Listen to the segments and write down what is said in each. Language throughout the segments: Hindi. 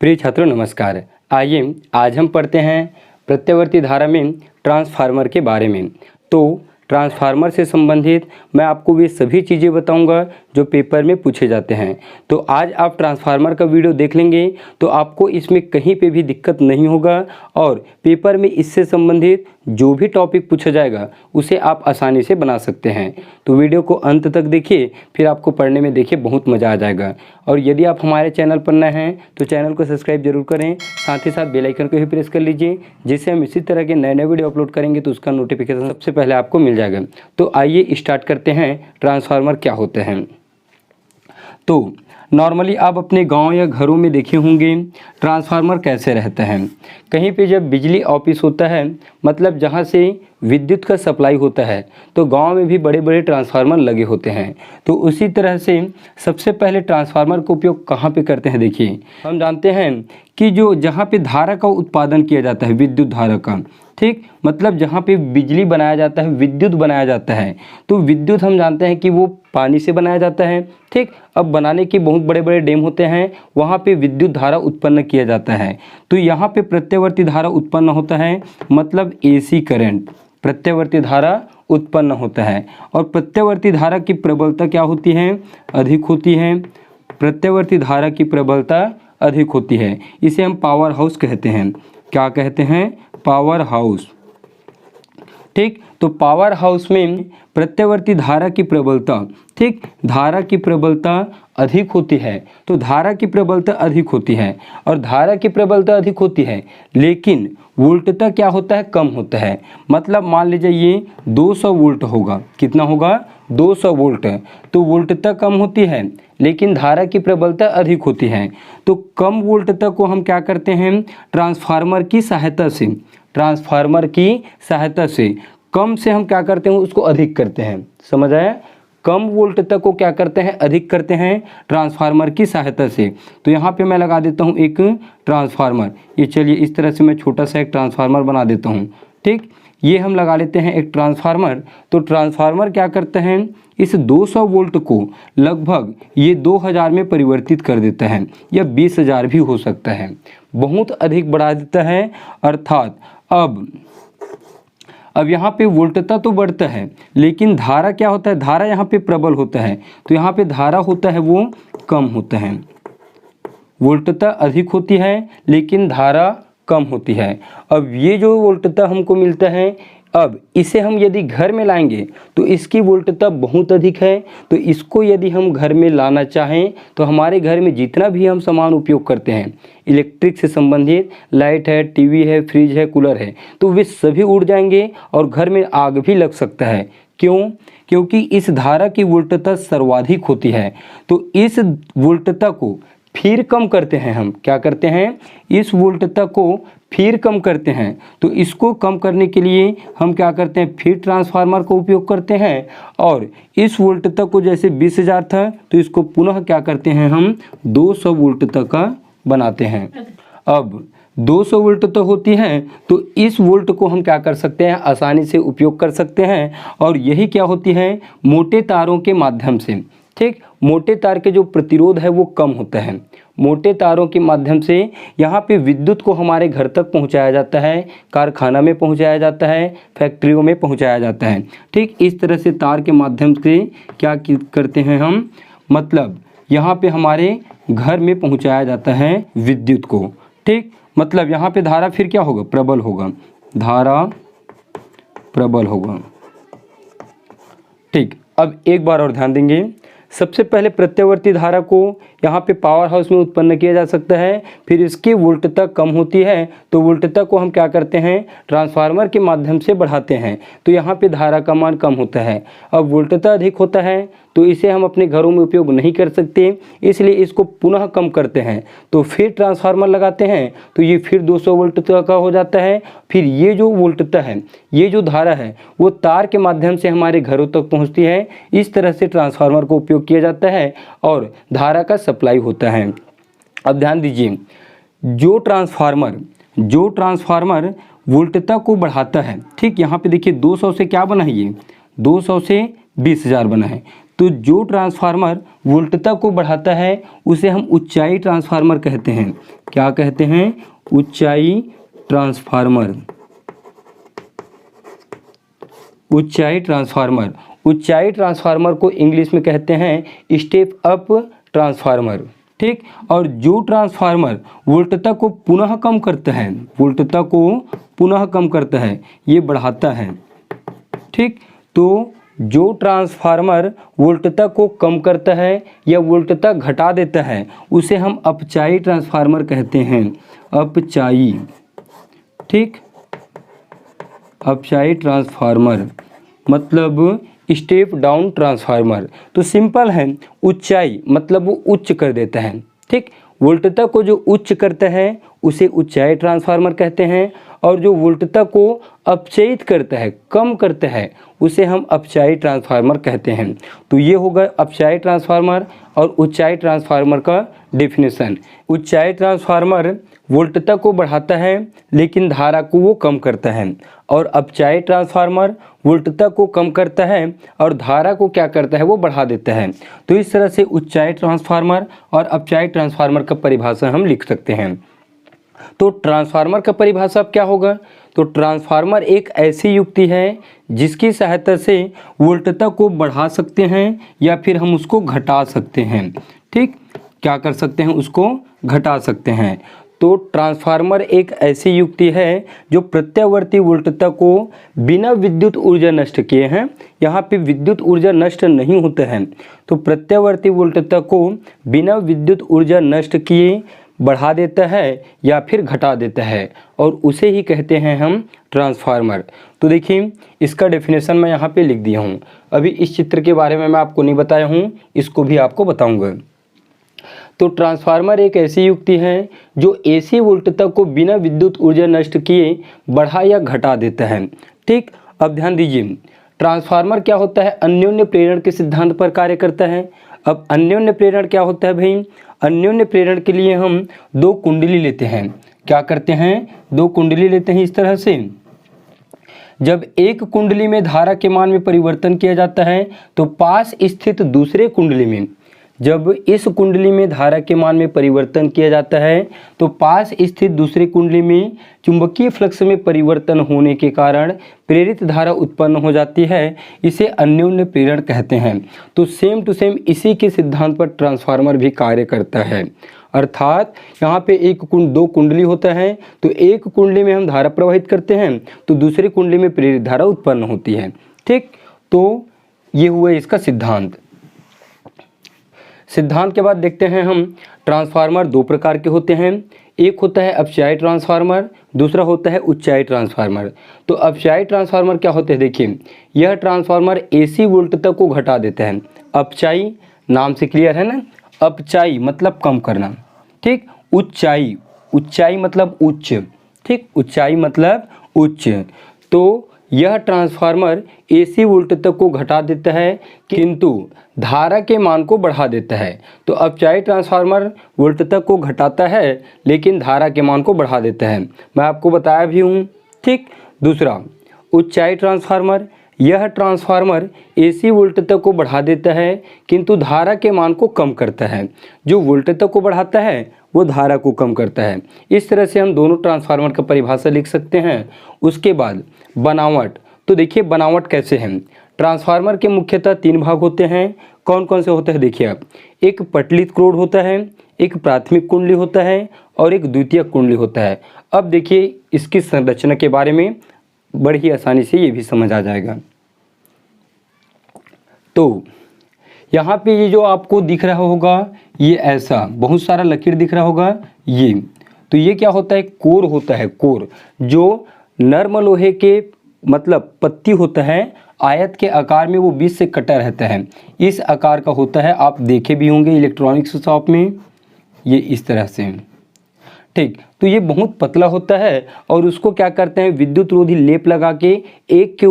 प्रिय छात्रों नमस्कार। आइए आज हम पढ़ते हैं प्रत्यावर्ती धारा में ट्रांसफार्मर के बारे में। तो ट्रांसफार्मर से संबंधित मैं आपको वे सभी चीज़ें बताऊंगा जो पेपर में पूछे जाते हैं। तो आज आप ट्रांसफार्मर का वीडियो देख लेंगे तो आपको इसमें कहीं पे भी दिक्कत नहीं होगा और पेपर में इससे संबंधित जो भी टॉपिक पूछा जाएगा उसे आप आसानी से बना सकते हैं। तो वीडियो को अंत तक देखिए, फिर आपको पढ़ने में देखिए बहुत मज़ा आ जाएगा। और यदि आप हमारे चैनल पर नए हैं तो चैनल को सब्सक्राइब जरूर करें, साथ ही साथ बेल आइकन को भी प्रेस कर लीजिए, जिससे हम इसी तरह के नए नए वीडियो अपलोड करेंगे तो उसका नोटिफिकेशन सबसे पहले आपको मिल जाएगा। तो आइए स्टार्ट करते हैं, ट्रांसफार्मर क्या होते हैं। तो नॉर्मली आप अपने गांव या घरों में देखे होंगे ट्रांसफार्मर कैसे रहता है। कहीं पे जब बिजली ऑफिस होता है, मतलब जहां से विद्युत का सप्लाई होता है, तो गांव में भी बड़े बड़े ट्रांसफार्मर लगे होते हैं। तो उसी तरह से सबसे पहले ट्रांसफार्मर का उपयोग कहाँ पे करते हैं। देखिए, हम जानते हैं कि जो जहाँ पे धारा का उत्पादन किया जाता है, विद्युत धारा का, ठीक, मतलब जहाँ पे बिजली बनाया जाता है, विद्युत बनाया जाता है, तो विद्युत हम जानते हैं कि वो पानी से बनाया जाता है। ठीक, अब बनाने के बहुत बड़े बड़े डैम होते हैं, वहाँ पे विद्युत धारा उत्पन्न किया जाता है। तो यहाँ पे प्रत्यावर्ती धारा उत्पन्न होता है, मतलब एसी करंट, प्रत्यावर्ती धारा उत्पन्न होता है। और प्रत्यावर्ती धारा की प्रबलता क्या होती है, अधिक होती है। प्रत्यावर्ती धारा की प्रबलता अधिक होती है, इसे हम पावर हाउस कहते हैं। क्या कहते हैं? Power house. ठीक, तो पावर हाउस में प्रत्यावर्ती धारा की प्रबलता, ठीक, धारा की प्रबलता अधिक होती है। तो धारा की प्रबलता अधिक होती है और धारा की प्रबलता अधिक होती है, लेकिन वोल्टता क्या होता है, कम होता है। मतलब मान लीजिए ये 200 वोल्ट होगा, कितना होगा, 200 वोल्ट। तो वोल्टता कम होती है लेकिन धारा की प्रबलता अधिक होती है। तो कम वोल्टता को हम क्या करते हैं, ट्रांसफार्मर की सहायता से, ट्रांसफार्मर की सहायता से कम से हम क्या करते हैं, उसको अधिक करते हैं। समझ आया? कम वोल्टता को क्या करते हैं, अधिक करते हैं ट्रांसफार्मर की सहायता से। तो यहाँ पे मैं लगा देता हूँ एक ट्रांसफार्मर। ये चलिए इस तरह से मैं छोटा सा एक ट्रांसफार्मर बना देता हूँ। ठीक, ये हम लगा लेते हैं एक ट्रांसफार्मर। तो ट्रांसफार्मर क्या करते हैं, इस 200 वोल्ट को लगभग ये 2000 में परिवर्तित कर देता है, या 20,000 भी हो सकता है, बहुत अधिक बढ़ा देता है। अर्थात अब यहाँ पे वोल्टता तो बढ़ता है, लेकिन धारा क्या होता है, धारा यहाँ पे प्रबल होता है, तो यहाँ पे धारा होता है वो कम होता है। वोल्टता अधिक होती है लेकिन धारा कम होती है। अब ये जो वोल्टता हमको मिलता है, अब इसे हम यदि घर में लाएंगे तो इसकी वोल्टता बहुत अधिक है। तो इसको यदि हम घर में लाना चाहें तो हमारे घर में जितना भी हम सामान उपयोग करते हैं, इलेक्ट्रिक से संबंधित, लाइट है, टीवी है, फ्रिज है, कूलर है, तो वे सभी उड़ जाएंगे और घर में आग भी लग सकता है। क्यों? क्योंकि इस धारा की वोल्टता सर्वाधिक होती है। तो इस वोल्टता को फिर कम करते हैं हम, क्या करते हैं, इस वोल्टता को फिर कम करते हैं। तो इसको कम करने के लिए हम क्या करते हैं, फिर ट्रांसफार्मर का उपयोग करते हैं और इस वोल्टता को जैसे 20,000 था तो इसको पुनः क्या करते हैं, हम 200 वोल्ट तक का बनाते हैं। अब 200 वोल्ट तो होती है, तो इस वोल्ट को हम क्या कर सकते हैं, आसानी से उपयोग कर सकते हैं। और यही क्या होती है, मोटे तारों के माध्यम से, ठीक, मोटे तार के जो प्रतिरोध है वो कम होता है। मोटे तारों के माध्यम से यहाँ पे विद्युत को हमारे घर तक पहुँचाया जाता है, कारखाना में पहुँचाया जाता है, फैक्ट्रियों में पहुँचाया जाता है। ठीक, इस तरह से तार के माध्यम से क्या करते हैं हम, मतलब यहाँ पे हमारे घर में पहुँचाया जाता है विद्युत को। ठीक, मतलब यहाँ पे धारा फिर क्या होगा, प्रबल होगा, धारा प्रबल होगा। ठीक, अब एक बार और ध्यान देंगे, सबसे पहले प्रत्यावर्ती धारा को यहाँ पे पावर हाउस में उत्पन्न किया जा सकता है, फिर इसकी वोल्टता कम होती है तो वोल्टता को हम क्या करते हैं, ट्रांसफार्मर के माध्यम से बढ़ाते हैं, तो यहाँ पे धारा का मान कम होता है। अब वोल्टता अधिक होता है तो इसे हम अपने घरों में उपयोग नहीं कर सकते, इसलिए इसको पुनः कम करते हैं। तो फिर ट्रांसफार्मर लगाते हैं तो ये फिर 200 वोल्ट का हो जाता है। फिर ये जो वोल्टता है, ये जो धारा है, वो तार के माध्यम से हमारे घरों तक पहुँचती है। इस तरह से ट्रांसफार्मर का उपयोग किया जाता है और धारा का सप्लाई होता है। अब ध्यान दीजिए, जो ट्रांसफार्मर वोल्टता को बढ़ाता है, ठीक, यहाँ पे देखिए 200 से क्या बना है, ये 200 से 20,000 बना है। तो जो ट्रांसफार्मर वोल्टता को बढ़ाता है उसे हम ऊंचाई ट्रांसफार्मर कहते हैं। क्या कहते हैं? ऊंचाई ट्रांसफार्मर। ऊंचाई ट्रांसफार्मर। ऊंचाई ट्रांसफार्मर को इंग्लिश में कहते हैं स्टेप अप ट्रांसफार्मर। ठीक। और जो ट्रांसफार्मर वोल्टता को पुनः कम करता है, वोल्टता को पुनः कम करता है, ये बढ़ाता है। ठीक। तो जो ट्रांसफार्मर वोल्टता को कम करता है या वोल्टता घटा देता है उसे हम अपचाई ट्रांसफार्मर कहते हैं। अपचाई। ठीक। अपचाई ट्रांसफार्मर मतलब स्टेप डाउन ट्रांसफार्मर। तो सिंपल है, ऊंचाई मतलब वो उच्च कर देता है। ठीक। वोल्टता को जो उच्च करता है उसे ऊंचाई ट्रांसफार्मर कहते हैं, और जो वोल्टता को अपचयित करता है, कम करता है, उसे हम अपचाई ट्रांसफार्मर कहते हैं। तो ये होगा अपचाई ट्रांसफार्मर और ऊंचाई ट्रांसफार्मर का डेफिनेशन। ऊंचाई ट्रांसफार्मर वोल्टता को बढ़ाता है लेकिन धारा को वो कम करता है, और अपचाई ट्रांसफार्मर वोल्टता को कम करता है और धारा को क्या करता है? वो बढ़ा देता है। तो इस तरह से ऊंचाई ट्रांसफार्मर और अपचाई ट्रांसफार्मर का परिभाषा हम लिख सकते हैं। तो ट्रांसफार्मर का परिभाषा क्या होगा? तो ट्रांसफार्मर एक ऐसी युक्ति है जिसकी सहायता से वोल्टता को बढ़ा सकते हैं या फिर हम उसको घटा सकते हैं। ठीक। क्या कर सकते हैं? उसको घटा सकते हैं। तो ट्रांसफार्मर एक ऐसी युक्ति है जो प्रत्यावर्ती वोल्टता को बिना विद्युत ऊर्जा नष्ट किए हैं, यहाँ पे विद्युत ऊर्जा नष्ट नहीं होता है, तो प्रत्यावर्ती वोल्टता को बिना विद्युत ऊर्जा नष्ट किए बढ़ा देता है या फिर घटा देता है, और उसे ही कहते हैं हम ट्रांसफार्मर। तो देखिए इसका डेफिनेशन मैं यहाँ पे लिख दिया हूँ। अभी इस चित्र के बारे में मैं आपको नहीं बताया हूँ, इसको भी आपको बताऊँगा। तो ट्रांसफार्मर एक ऐसी युक्ति है जो एसी वोल्टता को बिना विद्युत ऊर्जा नष्ट किए बढ़ा या घटा देता है। ठीक। अब ध्यान दीजिए, ट्रांसफार्मर क्या होता है? अन्योन्य प्रेरण के सिद्धांत पर कार्य करता है। अब अन्योन्य प्रेरण क्या होता है भाई? अन्योन्य प्रेरण के लिए हम दो कुंडली लेते हैं। क्या करते हैं? दो कुंडली लेते हैं इस तरह से। जब एक कुंडली में धारा के मान में परिवर्तन किया जाता है तो पास स्थित दूसरे कुंडली में, जब इस कुंडली में धारा के मान में परिवर्तन किया जाता है तो पास स्थित दूसरे कुंडली में चुंबकीय फ्लक्स में परिवर्तन होने के कारण प्रेरित धारा उत्पन्न हो जाती है। इसे अन्योन्य प्रेरण कहते हैं। तो सेम टू सेम इसी के सिद्धांत पर ट्रांसफार्मर भी कार्य करता है। अर्थात यहाँ पे दो कुंडली होता है, तो एक कुंडली में हम धारा प्रवाहित करते हैं तो दूसरे कुंडली में प्रेरित धारा उत्पन्न होती है। ठीक। तो ये हुआ इसका सिद्धांत। सिद्धांत के बाद देखते हैं हम ट्रांसफार्मर दो प्रकार के होते हैं। एक होता है अपचाई ट्रांसफार्मर, दूसरा होता है ऊंचाई ट्रांसफार्मर। तो अपचाई ट्रांसफार्मर क्या होते हैं? देखिए, यह ट्रांसफार्मर एसी वोल्टता को घटा देता है। अपचाई नाम से क्लियर है ना? अपचाई मतलब कम करना। ठीक। ऊंचाई, ऊंचाई मतलब उच्च। ठीक। ऊंचाई मतलब उच्च। तो यह ट्रांसफार्मर एसी वोल्टता को घटा देता है किंतु धारा के मान को बढ़ा देता है। तो अपचाई ट्रांसफार्मर वोल्टता को घटाता है लेकिन धारा के मान को बढ़ा देता है, मैं आपको बताया भी हूँ। ठीक। दूसरा ऊंचाई ट्रांसफार्मर, यह ट्रांसफार्मर एसी वोल्टता को बढ़ा देता है किंतु धारा के मान को कम करता है। जो वोल्टता को बढ़ाता है वो धारा को कम करता है। इस तरह से हम दोनों ट्रांसफार्मर का परिभाषा लिख सकते हैं। उसके बाद बनावट। तो देखिए बनावट कैसे है। ट्रांसफार्मर के मुख्यतः तीन भाग होते हैं। कौन कौन से होते हैं? देखिए आप, एक पटलित क्रोड होता है, एक प्राथमिक कुंडली होता है और एक द्वितीयक कुंडली होता है। अब देखिए इसकी संरचना के बारे में बड़ी आसानी से ये भी समझ आ जाएगा। तो यहाँ पे ये जो आपको दिख रहा होगा, ये ऐसा बहुत सारा लकीर दिख रहा होगा, ये तो ये क्या होता है? कोर होता है। कोर जो नर्म लोहे के मतलब पत्ती होता है, आयत के आकार में वो बीच से कटा रहता है, इस आकार का होता है। आप देखे भी होंगे इलेक्ट्रॉनिक्स शॉप में, ये इस तरह से। ठीक। तो ये बहुत पतला होता है और उसको क्या करते हैं? विद्युत रोधी लेप लगा के एक के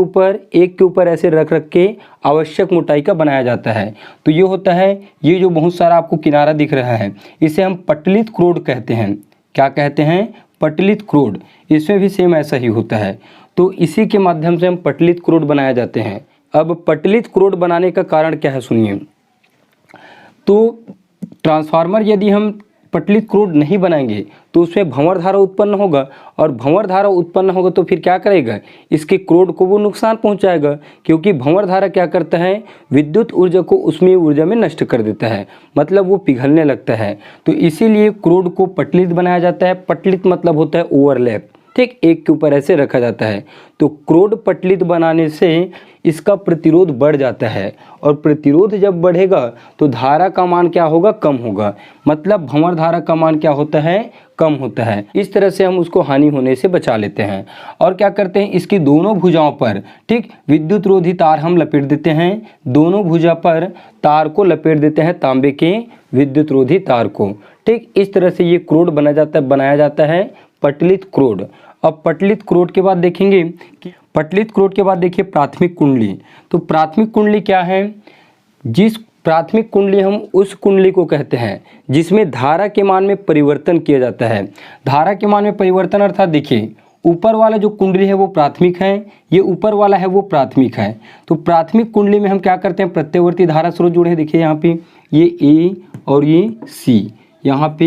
ऊपर ऐसे रख के आवश्यक मोटाई का बनाया जाता है। तो ये होता है, ये जो बहुत सारा आपको किनारा दिख रहा है, इसे हम पटलित क्रोड कहते हैं। क्या कहते हैं? पटलित क्रोड। इसमें भी सेम ऐसा ही होता है। तो इसी के माध्यम से हम पटलित क्रोड बनाए जाते हैं। अब पटलित क्रोड बनाने का कारण क्या है सुनिए। तो ट्रांसफार्मर यदि हम पटलित क्रोड नहीं बनाएंगे तो उसमें भंवर धारा उत्पन्न होगा, और भंवर धारा उत्पन्न होगा तो फिर क्या करेगा, इसके क्रोड को वो नुकसान पहुंचाएगा, क्योंकि भंवर धारा क्या करता है, विद्युत ऊर्जा को उसमें ऊर्जा में नष्ट कर देता है, मतलब वो पिघलने लगता है। तो इसीलिए क्रोड को पटलित बनाया जाता है। पटलित मतलब होता है ओवरलैप, ठीक, एक के ऊपर ऐसे रखा जाता है। तो क्रोड पटलित बनाने से इसका प्रतिरोध बढ़ जाता है, और प्रतिरोध जब बढ़ेगा तो धारा का मान क्या होगा, कम होगा, मतलब भंवर धारा का मान क्या होता है, कम होता है। इस तरह से हम उसको हानि होने से बचा लेते हैं। और क्या करते हैं, इसकी दोनों भुजाओं पर, ठीक, विद्युत रोधी तार हम लपेट देते हैं, दोनों भुजा पर तार को लपेट देते हैं, तांबे के विद्युत रोधी तार को, ठीक। इस तरह से ये क्रोड बनाया जाता है पटलित क्रोड। अब पटलित क्रोड के बाद देखेंगे कि पटलित क्रोड के बाद देखिए प्राथमिक कुंडली। तो प्राथमिक कुंडली क्या है, जिस प्राथमिक कुंडली हम उस कुंडली को कहते हैं जिसमें धारा के मान में परिवर्तन किया जाता है। धारा के मान में परिवर्तन अर्थात देखिए ऊपर वाला जो कुंडली है वो प्राथमिक है, ये ऊपर वाला है वो प्राथमिक है। तो प्राथमिक कुंडली में हम क्या करते हैं, प्रत्यवर्ती धारा स्रोत जुड़े हैं, देखिए यहाँ पे ये ए और ये सी, यहाँ पे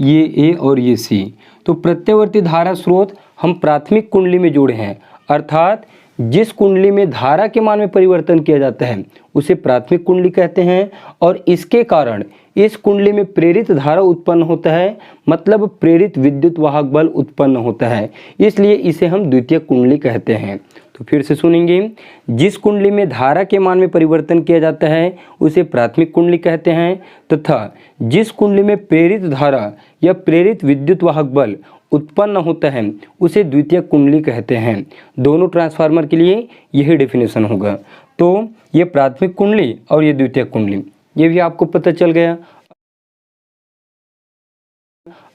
ये ए और ये सी। तो प्रत्यवर्ती धारा स्रोत हम प्राथमिक कुंडली में जोड़े हैं, अर्थात जिस कुंडली में धारा के मान में परिवर्तन किया जाता है उसे प्राथमिक कुंडली कहते हैं, और इसके कारण इस कुंडली में प्रेरित धारा उत्पन्न होता है, मतलब प्रेरित विद्युत वाहक बल उत्पन्न होता है, इसलिए इसे हम द्वितीयक कुंडली कहते हैं। तो फिर से सुनेंगे, जिस कुंडली में धारा के मान में परिवर्तन किया जाता है उसे प्राथमिक कुंडली कहते हैं, तथा जिस कुंडली में प्रेरित धारा या प्रेरित विद्युत वाहक बल उत्पन्न होता है उसे द्वितीयक कुंडली कहते हैं। दोनों ट्रांसफार्मर के लिए यही डेफिनेशन होगा। तो ये प्राथमिक कुंडली और ये द्वितीयक कुंडली, ये भी आपको पता चल गया।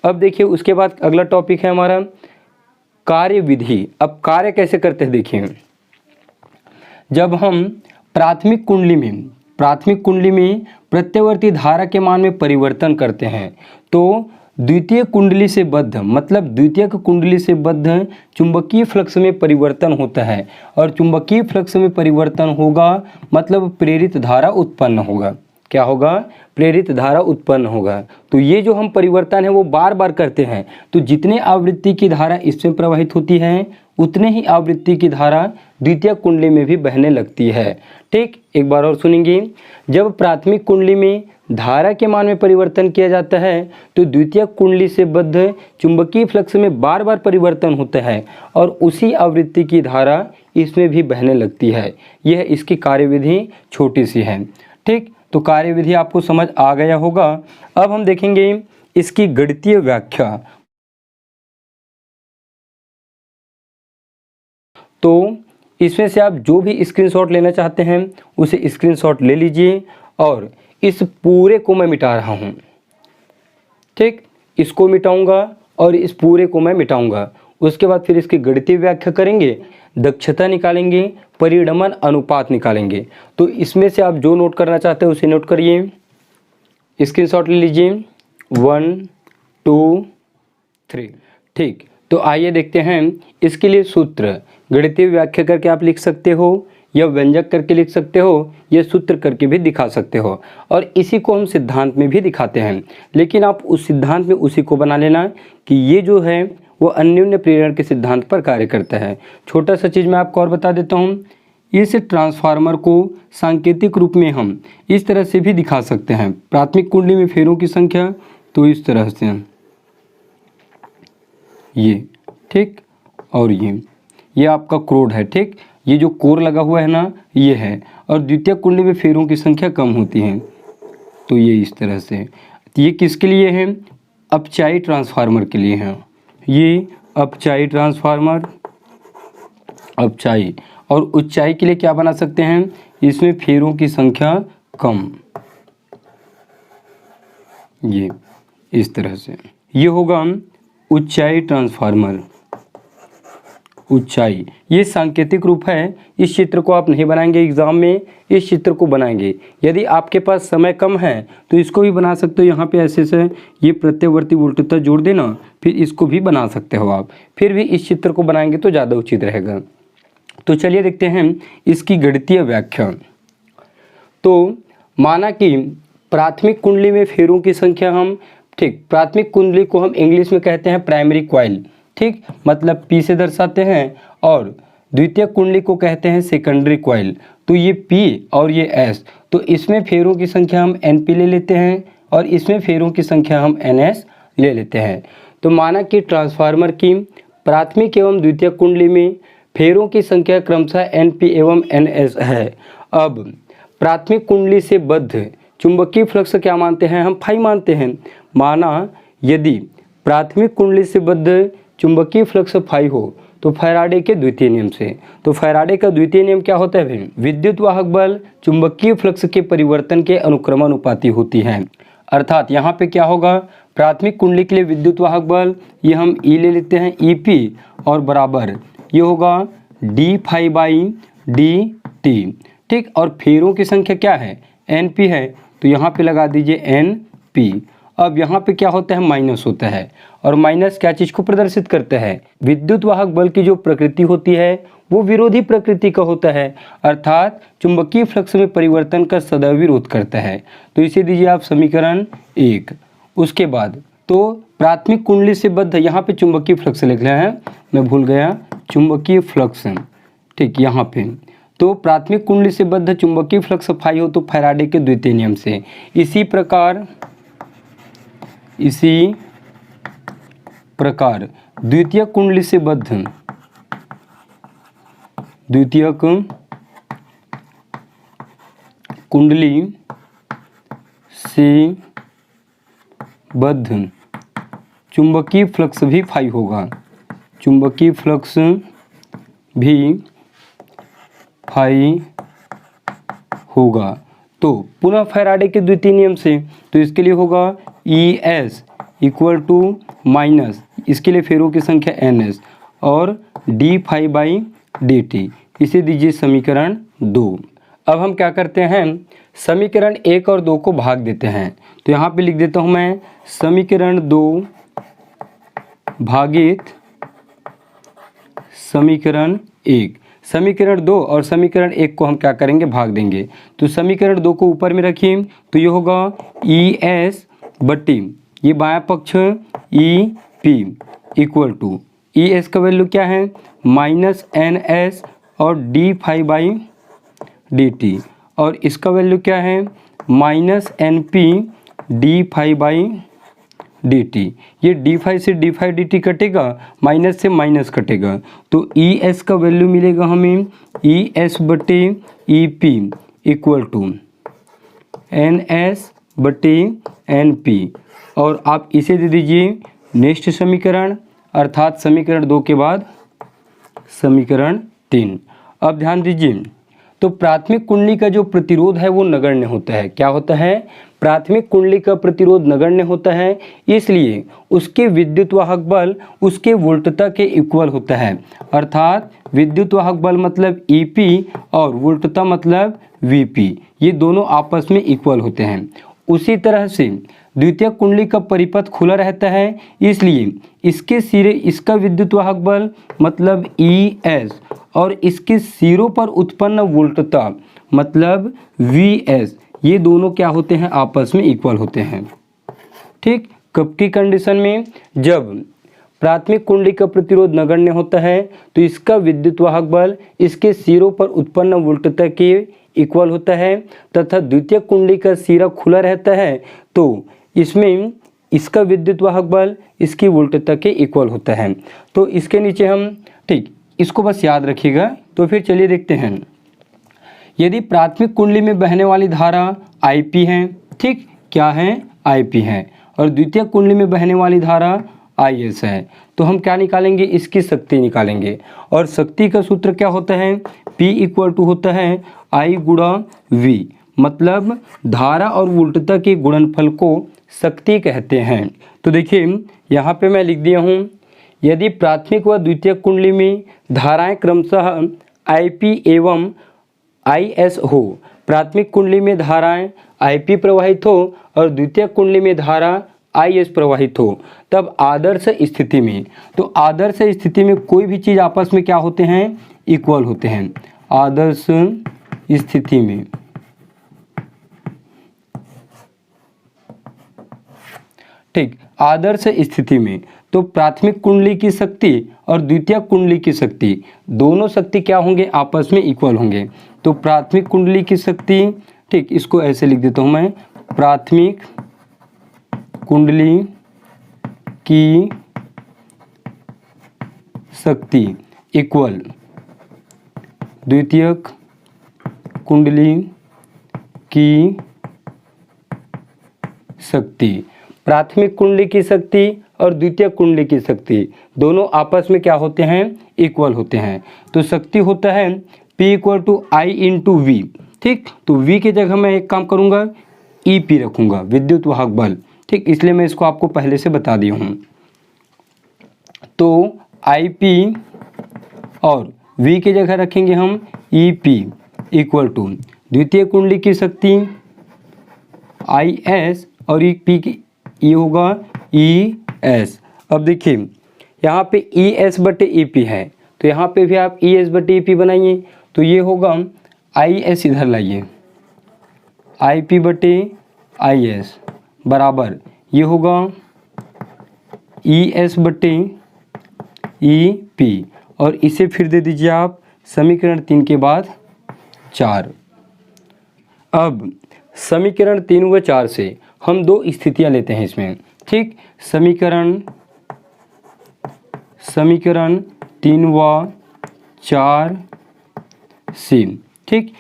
अब देखिए उसके बाद अगला टॉपिक है हमारा कार्य विधि। अब कार्य कैसे करते हैं देखिए, जब हम प्राथमिक कुंडली में प्रत्यवर्ती धारा के मान में परिवर्तन करते हैं तो द्वितीय कुंडली से बद्ध, मतलब द्वितीयक कुंडली से बद्ध चुंबकीय फ्लक्स में परिवर्तन होता है, और चुंबकीय फ्लक्स में परिवर्तन होगा मतलब प्रेरित धारा उत्पन्न होगा। क्या होगा, प्रेरित धारा उत्पन्न होगा। तो ये जो हम परिवर्तन है वो बार बार करते हैं, तो जितने आवृत्ति की धारा इसमें प्रवाहित होती है उतने ही आवृत्ति की धारा द्वितीय कुंडली में भी बहने लगती है, ठीक। एक बार और सुनेंगे, जब प्राथमिक कुंडली में धारा के मान में परिवर्तन किया जाता है तो द्वितीय कुंडली से बद्ध चुंबकीय फ्लक्स में बार बार परिवर्तन होता है, और उसी आवृत्ति की धारा इसमें भी बहने लगती है। यह इसकी कार्यविधि छोटी सी है, ठीक। तो कार्यविधि आपको समझ आ गया होगा। अब हम देखेंगे इसकी गणितीय व्याख्या। तो इसमें से आप जो भी स्क्रीनशॉट लेना चाहते हैं उसे स्क्रीनशॉट ले लीजिए, और इस पूरे को मैं मिटा रहा हूँ, ठीक। इसको मिटाऊंगा और इस पूरे को मैं मिटाऊंगा। उसके बाद फिर इसकी गणितीय व्याख्या करेंगे, दक्षता निकालेंगे, परिणमन अनुपात निकालेंगे। तो इसमें से आप जो नोट करना चाहते हैं उसे नोट करिए, स्क्रीनशॉट ले लीजिए। 1 2 3, ठीक। तो आइए देखते हैं इसके लिए सूत्र। गणितीय व्याख्या करके आप लिख सकते हो, या व्यंजक करके लिख सकते हो, या सूत्र करके भी दिखा सकते हो, और इसी को हम सिद्धांत में भी दिखाते हैं। लेकिन आप उस सिद्धांत में उसी को बना लेना कि ये जो है वो अन्योन्य प्रेरण के सिद्धांत पर कार्य करता है। छोटा सा चीज़ मैं आपको और बता देता हूँ, इस ट्रांसफार्मर को सांकेतिक रूप में हम इस तरह से भी दिखा सकते हैं। प्राथमिक कुंडली में फेरों की संख्या तो इस तरह से ये, ठीक, और ये आपका क्रोड है, ठीक। ये जो कोर लगा हुआ है ना ये है, और द्वितीय कुंडली में फेरों की संख्या कम होती है, तो ये इस तरह से। ये किसके लिए है, अपचायी ट्रांसफार्मर के लिए है। ये अपचायी ट्रांसफार्मर, अपचायी, और उच्चाई के लिए क्या बना सकते हैं, इसमें फेरों की संख्या कम, ये इस तरह से। ये होगा उच्चाई ट्रांसफार्मर। ऊंचाई ये सांकेतिक रूप है। इस चित्र को आप नहीं बनाएंगे एग्जाम में, इस चित्र को बनाएंगे। यदि आपके पास समय कम है तो इसको भी बना सकते हो। यहाँ पे ऐसे से ये प्रत्यवर्ती वोल्टेज जोड़ देना, फिर इसको भी बना सकते हो आप। फिर भी इस चित्र को बनाएंगे तो ज़्यादा उचित रहेगा। तो चलिए देखते हैं इसकी गणितीय व्याख्या। तो माना कि प्राथमिक कुंडली में फेरों की संख्या हम, ठीक, प्राथमिक कुंडली को हम इंग्लिश में कहते हैं प्राइमरी कॉइल, ठीक, मतलब P से दर्शाते हैं, और द्वितीय कुंडली को कहते हैं सेकेंडरी कॉइल। तो ये P और ये S, तो इसमें फेरों की संख्या हम NP ले लेते हैं और इसमें फेरों की संख्या हम NS ले लेते हैं। तो माना कि ट्रांसफार्मर की प्राथमिक एवं द्वितीय कुंडली में फेरों की संख्या क्रमशः NP एवं NS है। अब प्राथमिक कुंडली से बद्ध चुंबकीय फ्लक्स क्या मानते हैं हम? फाई मानते हैं। माना यदि प्राथमिक कुंडली से बद्ध चुंबकीय फ्लक्स फाई हो तो फैराडे के द्वितीय नियम से, तो फैराडे का द्वितीय नियम क्या होता है भाई? विद्युत वाहक बल चुंबकीय फ्लक्स के परिवर्तन के अनुक्रमानुपाती होती है। अर्थात यहाँ पे क्या होगा, प्राथमिक कुंडली के लिए विद्युत वाहक बल ये हम E ले लेते हैं EP, और बराबर ये होगा d फाई बाई dt, ठीक, और फेरों की संख्या क्या है? NP है, तो यहाँ पे लगा दीजिए NP। अब यहाँ पे क्या होता है? माइनस होता है, और माइनस क्या चीज़ को प्रदर्शित करता है? विद्युत वाहक बल की जो प्रकृति होती है वो विरोधी प्रकृति का होता है, अर्थात चुंबकीय फ्लक्स में परिवर्तन का सदैव विरोध करता है। तो इसे दीजिए आप समीकरण 1। उसके बाद तो प्राथमिक कुंडली से बद्ध, यहाँ पे चुंबकीय फ्लक्स लिख रहे हैं, मैं भूल गया, चुंबकीय फ्लक्स, ठीक, यहाँ पे तो प्राथमिक कुंडली से बद्ध चुंबकीय फ्लक्स फाई हो तो फैराडे के द्वितीय नियम से। इसी प्रकार द्वितीय कुंडली से बद्ध, द्वितीय कुंडली से बद्ध चुंबकीय फ्लक्स भी फाई होगा, चुंबकीय फ्लक्स भी फाई होगा। तो पुनः फैराडे के द्वितीय नियम से, तो इसके लिए होगा ES इक्वल टू माइनस, इसके लिए फेरों की संख्या NS और d फाई बाई dt, इसे दीजिए समीकरण 2। अब हम क्या करते हैं, समीकरण 1 और 2 को भाग देते हैं। तो यहाँ पे लिख देता हूँ मैं समीकरण 2 भागित समीकरण 1। समीकरण 2 और समीकरण 1 को हम क्या करेंगे? भाग देंगे। तो समीकरण 2 को ऊपर में रखिए, तो ये होगा ES बट्टी ये बायां पक्ष EP इक्वल टू ES का वैल्यू क्या है? माइनस NS और d फाई बाई dt, और इसका वैल्यू क्या है? Minus NP d phi by dt। ये d फाई से d फाई dt कटेगा, माइनस से माइनस कटेगा, तो ES का वैल्यू मिलेगा हमें ES बटे EP इक्वल टू NS बटे NP, और आप इसे दे दीजिए नेक्स्ट समीकरण, अर्थात समीकरण 2 के बाद समीकरण 3। अब ध्यान दीजिए, तो प्राथमिक कुंडली का जो प्रतिरोध है वो नगण्य होता है। क्या होता है? प्राथमिक कुंडली का प्रतिरोध नगण्य होता है, इसलिए उसके विद्युत वाहक बल उसके वोल्टता के इक्वल होता है, अर्थात विद्युत वाहक बल मतलब EP और वोल्टता मतलब VP, ये दोनों आपस में इक्वल होते हैं। उसी तरह से द्वितीय कुंडली का परिपथ खुला रहता है, इसलिए इसके सिरे इसका विद्युत वाहक बल मतलब ES और इसके सिरों पर उत्पन्न वोल्टता मतलब VS, ये दोनों क्या होते हैं? आपस में इक्वल होते हैं। ठीक, कब की कंडीशन में? जब प्राथमिक कुंडली का प्रतिरोध नगण्य होता है तो इसका विद्युत वाहक बल इसके सिरों पर उत्पन्न वोल्टता के इक्वल होता है, तथा द्वितीय कुंडली का सिरा खुला रहता है तो इसमें इसका विद्युत वाहक बल इसकी वोल्टता के इक्वल होता है। तो इसके नीचे हम, ठीक, इसको बस याद रखिएगा। तो फिर चलिए देखते हैं, यदि प्राथमिक कुंडली में बहने वाली धारा IP है, ठीक, क्या है? IP है, और द्वितीय कुंडली में बहने वाली धारा IS है, तो हम क्या निकालेंगे? इसकी शक्ति निकालेंगे, और शक्ति का सूत्र क्या होता है? P इक्वल टू होता है I गुणा V, मतलब धारा और वोल्टता के गुणनफल को शक्ति कहते हैं। तो देखिए यहाँ पे मैं लिख दिया हूँ, यदि प्राथमिक व द्वितीय कुंडली में धाराएं क्रमशः IP एवं IS हो, प्राथमिक कुंडली में धाराएं IP प्रवाहित हो और द्वितीय कुंडली में धारा IS प्रवाहित हो, तब आदर्श स्थिति में, तो आदर्श स्थिति में कोई भी चीज़ आपस में क्या होते हैं, इक्वल होते हैं। आदर्श स्थिति में, ठीक, आदर्श स्थिति में तो प्राथमिक कुंडली की शक्ति और द्वितीयक कुंडली की शक्ति, दोनों शक्ति क्या होंगे, आपस में इक्वल होंगे। तो प्राथमिक कुंडली की शक्ति, ठीक, इसको ऐसे लिख देता हूँ मैं, प्राथमिक कुंडली की शक्ति इक्वल द्वितीयक कुंडली की शक्ति। प्राथमिक कुंडली की शक्ति और द्वितीयक कुंडली की शक्ति दोनों आपस में क्या होते हैं, इक्वल होते हैं। तो शक्ति होता है P = I × V, ठीक। तो V की जगह मैं एक काम करूंगा, EP रखूंगा, विद्युत वाहक बल, ठीक, इसलिए मैं इसको आपको पहले से बता दिया हूँ। तो IP और V की जगह रखेंगे हम EP = द्वितीय कुंडली की शक्ति IS और EP की ये होगा ES। अब देखिए यहाँ पे ES/EP है, तो यहाँ पे भी आप ES/EP बनाइए, तो ये होगा IS इधर लाइए, IP/IS बराबर ये होगा ES/EP, और इसे फिर दे दीजिए आप समीकरण 3 के बाद 4। अब समीकरण 3 व 4 से हम दो स्थितियां लेते हैं इसमें, ठीक। समीकरण 3 व 4 से, ठीक,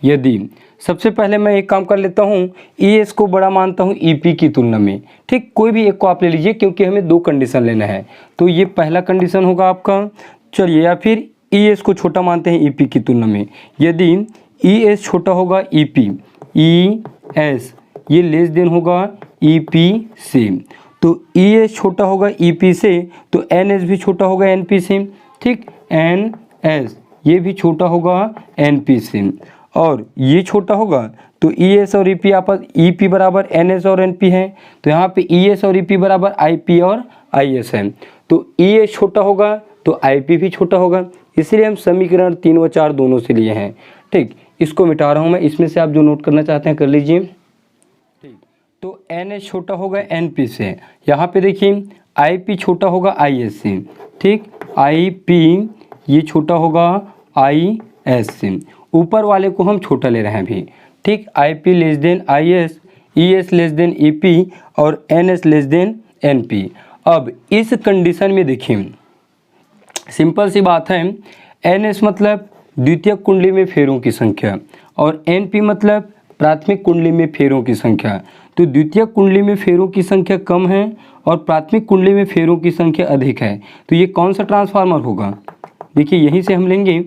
यदि सबसे पहले मैं एक काम कर लेता हूँ, ES को बड़ा मानता हूँ EP की तुलना में, ठीक। कोई भी एक को आप ले लीजिए क्योंकि हमें दो कंडीशन लेना है। तो ये पहला कंडीशन होगा आपका, चलिए, या फिर ES को छोटा मानते हैं EP की तुलना में। यदि ES छोटा होगा EP, ES ये लेस देन होगा EP से, तो ES छोटा होगा EP से, तो NS भी छोटा होगा NP से, ठीक। NS ये भी छोटा होगा NP से, और ये छोटा होगा, तो ES और EP आपस, EP बराबर NS और NP है, तो यहाँ पे ES और EP बराबर IP और IS है। तो ES छोटा होगा तो IP भी छोटा होगा, इसलिए हम समीकरण 3 व 4 दोनों से लिए हैं, ठीक। इसको मिटा रहा हूँ मैं, इसमें से आप जो नोट करना चाहते हैं कर लीजिए, ठीक। तो NS छोटा होगा NP से, यहाँ पे देखिए IP छोटा होगा IS से, ठीक। IP ये छोटा होगा IS से, ऊपर वाले को हम छोटा ले रहे हैं अभी, ठीक। IP less than IS, ES less than EP और NS लेस देन NP। अब इस कंडीशन में देखिए सिंपल सी बात है, NS मतलब द्वितीयक कुंडली में फेरों की संख्या और NP मतलब प्राथमिक कुंडली में फेरों की संख्या। तो द्वितीयक कुंडली में फेरों की संख्या कम है और प्राथमिक कुंडली में फेरों की संख्या अधिक है, तो ये कौन सा ट्रांसफार्मर होगा, देखिए यहीं से हम लेंगे।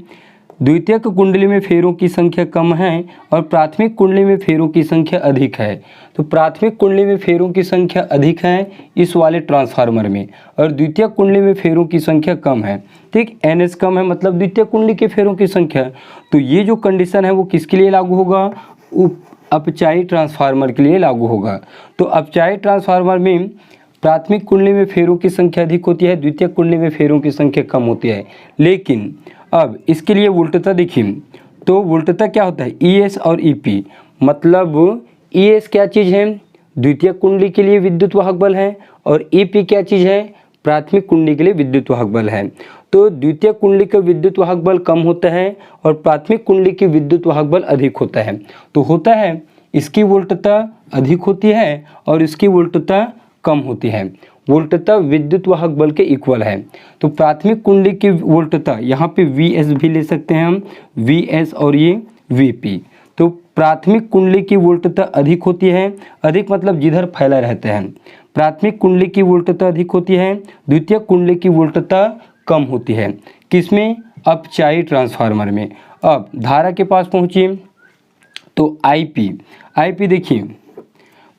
द्वितीयक कुंडली में फेरों की संख्या कम है और प्राथमिक कुंडली में फेरों की संख्या अधिक है, तो प्राथमिक कुंडली में फेरों की संख्या अधिक है इस वाले ट्रांसफार्मर में, और द्वितीयक कुंडली में फेरों की संख्या कम है, ठीक। NS कम है मतलब द्वितीयक कुंडली के फेरों की संख्या। तो ये जो कंडीशन है वो किसके लिए लागू होगा, अपचायी ट्रांसफार्मर के लिए लागू होगा। तो अपचायी ट्रांसफार्मर में प्राथमिक कुंडली में फेरों की संख्या अधिक होती है, द्वितीयक कुंडली में फेरों की संख्या कम होती है। लेकिन अब इसके लिए वोल्टता देखिए, तो वोल्टता क्या होता है, ES और EP, मतलब ES क्या चीज़ है, द्वितीयक कुंडली के लिए विद्युत वाहक बल है, और EP क्या चीज़ है, प्राथमिक कुंडली के लिए विद्युत वाहक बल है। तो द्वितीयक कुंडली का विद्युत वाहक बल कम होता है और प्राथमिक कुंडली की विद्युत वाहक बल अधिक होता है। तो होता है इसकी वोल्टता अधिक होती है और इसकी वोल्टता कम होती है। वोल्टता विद्युत वाहक बल के इक्वल है। तो प्राथमिक कुंडली की वोल्टता यहाँ पे VS भी ले सकते हैं हम, VS और ये VP। तो प्राथमिक कुंडली की वोल्टता अधिक होती है, अधिक मतलब जिधर फैला रहता है। प्राथमिक कुंडली की वोल्टता अधिक होती है, द्वितीयक कुंडली की वोल्टता कम होती है। किसमें, अपचायी ट्रांसफार्मर में। अब धारा के पास पहुँचिए, तो IP देखिए,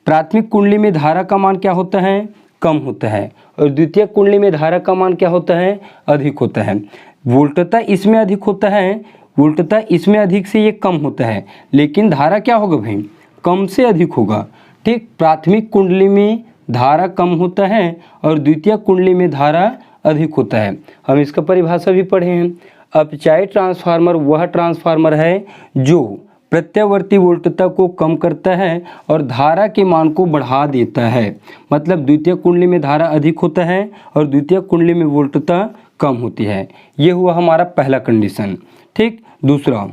प्राथमिक कुंडली में धारा का मान क्या होता है, कम होता है, और द्वितीयक कुंडली में धारा का मान क्या होता है, अधिक होता है। वोल्टता इसमें अधिक होता है, वोल्टता इसमें अधिक से ये कम होता है, लेकिन धारा क्या होगा भाई, कम से अधिक होगा, ठीक, प्राथमिक कुंडली में धारा कम होता है और द्वितीयक कुंडली में धारा अधिक होता है। हम इसका परिभाषा भी पढ़े हैं। अपचायी ट्रांसफार्मर वह ट्रांसफार्मर है जो प्रत्यावर्ती वोल्टता को कम करता है और धारा के मान को बढ़ा देता है। मतलब द्वितीयक कुंडली में धारा अधिक होता है और द्वितीयक कुंडली में वोल्टता कम होती है। ये हुआ हमारा पहला कंडीशन। ठीक, दूसरा,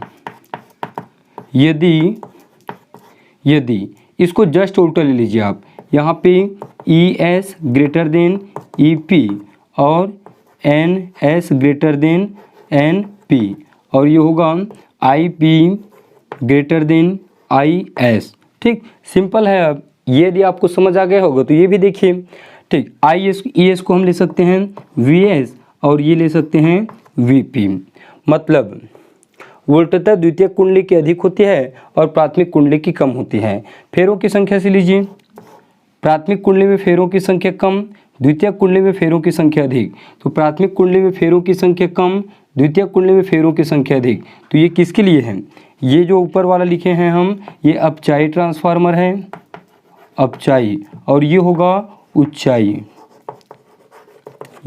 यदि इसको जस्ट उल्टा ले लीजिए आप, यहाँ पे ES ग्रेटर देन EP और NS ग्रेटर देन NP और ये होगा IP ग्रेटर देन IS। ठीक, सिंपल है। अब ये यदि आपको समझ आ गया होगा तो ये भी देखिए। ठीक, ES को हम ले सकते हैं VS और ये ले सकते हैं VP। मतलब वोल्टता द्वितीयक कुंडली की अधिक होती है और प्राथमिक कुंडली की कम होती है। फेरों की संख्या से लीजिए, प्राथमिक कुंडली में फेरों की संख्या कम, द्वितीयक कुंडली में फेरों की संख्या अधिक। तो प्राथमिक कुंडली में फेरों की संख्या कम, द्वितीयक कुंडली में फेरों की संख्या अधिक। तो ये किसके लिए है? ये जो ऊपर वाला लिखे हैं हम, ये अपचायी ट्रांसफार्मर है, अपचायी, और ये होगा उच्चाई,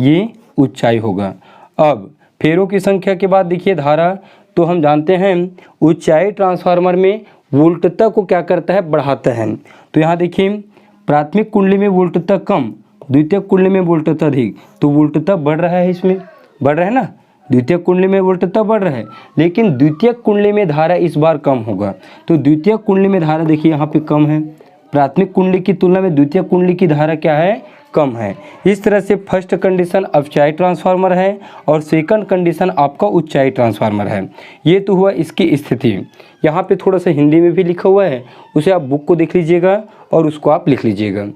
ये उच्चाई होगा। अब फेरों की संख्या के बाद देखिए धारा, तो हम जानते हैं उच्चाई ट्रांसफार्मर में वोल्टता को क्या करता है? बढ़ाता है। तो यहाँ देखिए प्राथमिक कुंडली में वोल्टता कम, द्वितीयक कुंडली में वोल्टता अधिक, तो वोल्टता बढ़ रहा है, इसमें बढ़ रहा है ना, द्वितीयक कुंडली में वोल्टता बढ़ रहा है, लेकिन द्वितीयक कुंडली में धारा इस बार कम होगा। तो द्वितीयक कुंडली में धारा देखिए यहाँ पे कम है, प्राथमिक कुंडली की तुलना में द्वितीयक कुंडली की धारा क्या है? कम है। इस तरह से फर्स्ट कंडीशन अपचायी ट्रांसफार्मर है और सेकंड कंडीशन आपका उच्चाई ट्रांसफार्मर है। ये तो हुआ इसकी स्थिति। यहाँ पे थोड़ा सा हिंदी में भी लिखा हुआ है, उसे आप बुक को देख लीजिएगा और उसको आप लिख लीजिएगा।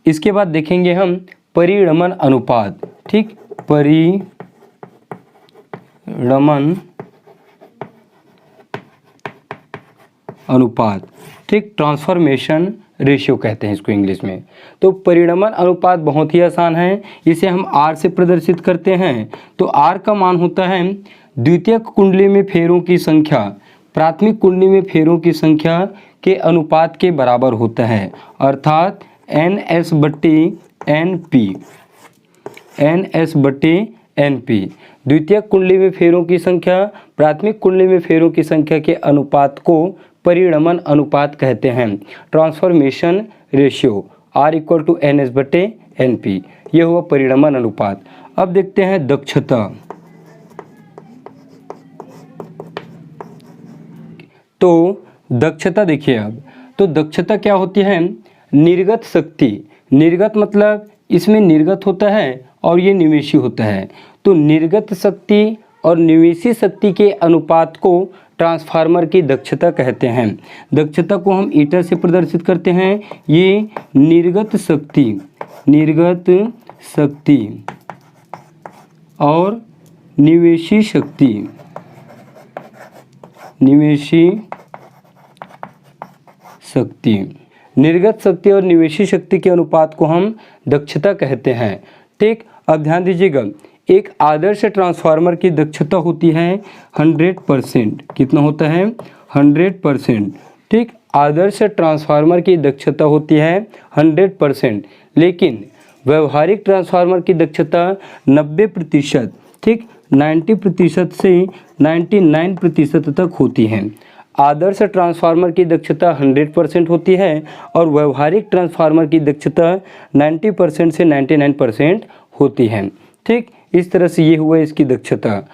इसके बाद देखेंगे हम परिणमन अनुपात। ठीक, परिणमन अनुपात, ठीक, ट्रांसफॉर्मेशन रेशियो कहते हैं इसको इंग्लिश में। तो परिणमन अनुपात बहुत ही आसान है, इसे हम R से प्रदर्शित करते हैं। तो R का मान होता है द्वितीयक कुंडली में फेरों की संख्या प्राथमिक कुंडली में फेरों की संख्या के अनुपात के बराबर होता है, अर्थात NS/NP, NS/NP। द्वितीयक कुंडली में फेरों की संख्या प्राथमिक कुंडली में फेरों की संख्या के अनुपात को परिणमन अनुपात कहते हैं, ट्रांसफॉर्मेशन रेशियो R = NS/NP। यह हुआ परिणमन अनुपात। अब देखते हैं दक्षता। तो दक्षता देखिए, अब तो दक्षता क्या होती है? निर्गत शक्ति। निर्गत मतलब इसमें निर्गत होता है और ये निवेशी होता है। तो निर्गत शक्ति और निवेशी शक्ति के अनुपात को ट्रांसफार्मर की दक्षता कहते हैं। दक्षता को हम ईटा से प्रदर्शित करते हैं। ये निर्गत शक्ति और निवेशी शक्ति, निर्गत शक्ति और निवेशी शक्ति के अनुपात को हम दक्षता कहते हैं। ठीक, अब ध्यान दीजिएगा, एक आदर्श ट्रांसफार्मर की दक्षता होती है 100%। कितना होता है? 100%। ठीक, आदर्श ट्रांसफार्मर की दक्षता होती है 100%, लेकिन व्यवहारिक ट्रांसफार्मर की दक्षता 90%, ठीक, 90% से 99% तक होती है। आदर्श ट्रांसफार्मर की दक्षता 100% होती है और व्यवहारिक ट्रांसफार्मर की दक्षता 90% से 99% होती है। ठीक, इस तरह से ये हुआ इसकी दक्षता।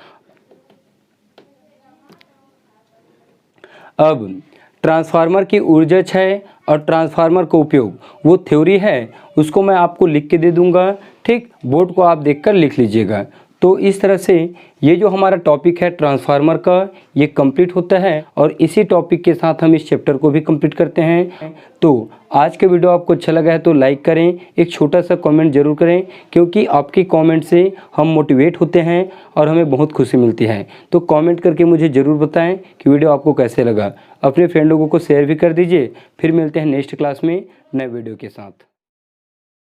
अब ट्रांसफार्मर की ऊर्जा क्षय और ट्रांसफार्मर का उपयोग, वो थ्योरी है, उसको मैं आपको लिख के दे दूंगा। ठीक, बोर्ड को आप देखकर लिख लीजिएगा। तो इस तरह से ये जो हमारा टॉपिक है ट्रांसफार्मर का, ये कंप्लीट होता है और इसी टॉपिक के साथ हम इस चैप्टर को भी कंप्लीट करते हैं। तो आज का वीडियो आपको अच्छा लगा है तो लाइक करें, एक छोटा सा कमेंट जरूर करें, क्योंकि आपके कमेंट से हम मोटिवेट होते हैं और हमें बहुत खुशी मिलती है। तो कमेंट करके मुझे ज़रूर बताएं कि वीडियो आपको कैसे लगा। अपने फ्रेंड लोगों को शेयर भी कर दीजिए। फिर मिलते हैं नेक्स्ट क्लास में नए वीडियो के साथ।